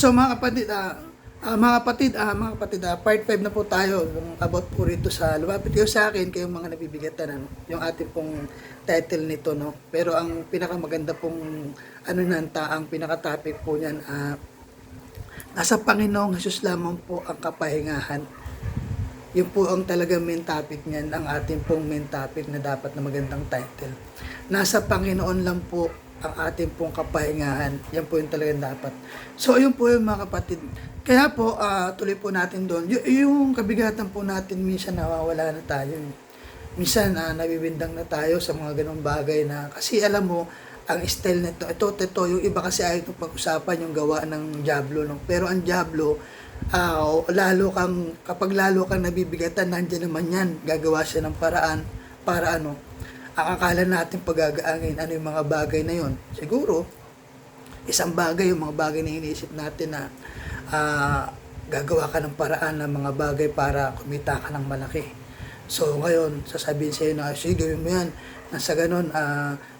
So mga kapatid, part 5 na po tayo about po rito sa lumapit kayo sa akin, kayong mga nabibigatan, ano, yung ating pong title nito, no. Pero ang pinakamaganda pong ang pinaka-topic po niyan, nasa Panginoong Hesus lamang po ang kapahingahan. Yun po ang talagang main topic niyan, ang ating pong main topic na dapat na magandang title. Nasa Panginoon lang po ang ating pong kapahingahan. Yan po yung talagang dapat. So, yun po yung mga kapatid. Kaya po, tuloy po natin doon. Yung kabigatan po natin, minsan nawawala na tayo. Minsan, nabibindang na tayo sa mga ganong bagay na, kasi alam mo, ang style nito, ito, yung iba kasi ayaw itong pag-usapan, yung gawa ng Diablo. No? Pero ang Diablo, kapag lalo kang nabibigatan, nandiyan naman yan. Gagawa siya ng paraan para ang akala natin pagagaangin, ano yung mga bagay na yon. Siguro, isang bagay, yung mga bagay na iniisip natin na gagawa ka ng paraan ng mga bagay para kumita ka ng malaki. So, ngayon, sasabihin sa'yo na, sige, gawin mo yan. Nasa ganun,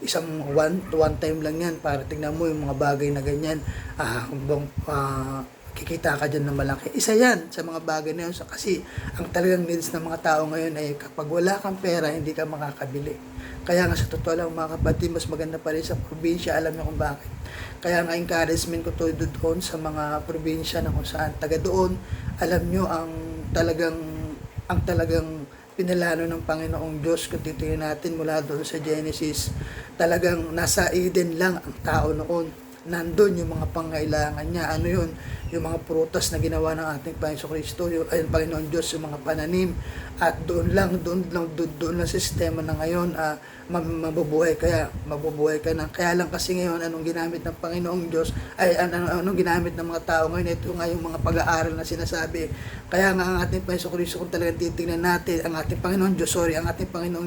isang one time lang yan para tignan mo yung mga bagay na ganyan. Kikita ka dyan ng malaki. Isa yan sa mga bagay na yun. Kasi ang talagang needs ng mga tao ngayon ay kapag wala kang pera, hindi ka makakabili. Kaya nga sa totoo lang mga kapatid, mas maganda pa rin sa probinsya. Alam niyo kung bakit. Kaya nga encouragement ko to doon sa mga probinsya na kung saan taga doon. Alam niyo ang talagang pinalano ng Panginoong Diyos. Kung titingnan natin mula doon sa Genesis, talagang nasa Eden lang ang tao noon. Nandun yung mga pangailangan niya. Ano yun? Yung mga prutas na ginawa ng ating Panginoon Kristo, yung Panginoon Diyos, yung mga pananim. At doon lang sa sistema na ngayon, mabubuhay ka na. Kaya lang kasi ngayon, anong ginamit ng Panginoong Diyos, anong ginamit ng mga tao ngayon, ito nga yung mga pag-aaral na sinasabi. Kaya nga ang ating Panginoon Kristo, kung talagang titingnan natin, ang ating Panginoong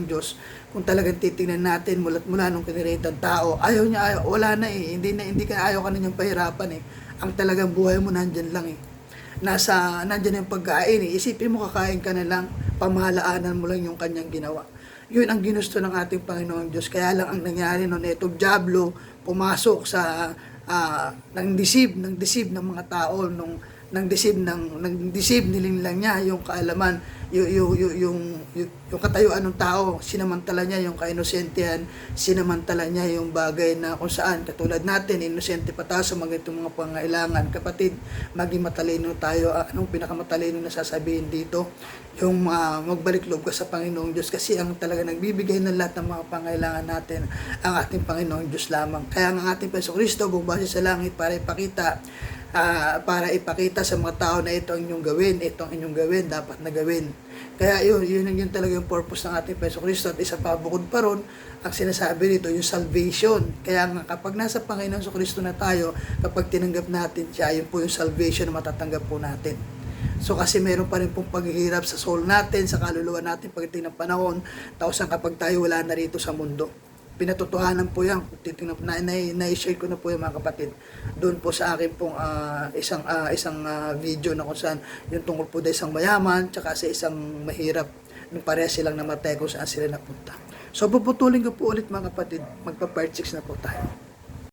Diyos, kung talagang titingnan natin mula nung kiniratan tao, wala na eh, hindi ka ayaw ka na niyang pahirapan eh. Ang talagang buhay mo nandyan lang eh. Nandyan yung pagkain eh. Isipin mo, kakain ka na lang, pamahalaanan mo lang yung kanyang ginawa. Yun ang ginusto ng ating Panginoon Diyos. Kaya lang ang nangyari noon, itong Diablo pumasok sa ng deceive ng mga tao, nang deceive nilinlang niya yung kaalaman, yung katayuan ng tao, sinamantala niya yung kainosentihan, sinamantala niya yung bagay na kung saan katulad natin, inosente pa tayo sa mga itong mga pangailangan. Kapatid, maging matalino tayo. Anong pinakamatalino na sasabihin dito? Yung magbalik loob ka sa Panginoong Diyos, kasi ang talaga nagbibigay ng lahat ng mga pangailangan natin ang ating Panginoong Diyos lamang. Kaya ang ating Panginoong Kristo bumaba sa langit para ipakita sa mga tao na ito ang inyong gawin, dapat na gawin. Kaya yun talaga yung purpose ng ating Panginoong Kristo. At isa pa, bukod pa ron, ang sinasabi dito, yung salvation. Kaya nga, kapag nasa Panginoong Kristo na tayo, kapag tinanggap natin siya, yun po yung salvation na matatanggap po natin. So kasi meron pa rin pong paghihirap sa soul natin, sa kaluluwa natin pagdating ng panahon, tapos kapag tayo wala na rito sa mundo. Pinatotohanan po yan. Titingnan, na-share ko na po yung mga kapatid doon po sa akin pong isang video na kung saan yung tungkol po sa isang mayaman tsaka sa isang mahirap, nung pareha silang namatay kung saan sila napunta. So puputulin ko po ulit mga kapatid, magpa part 6 na po tayo.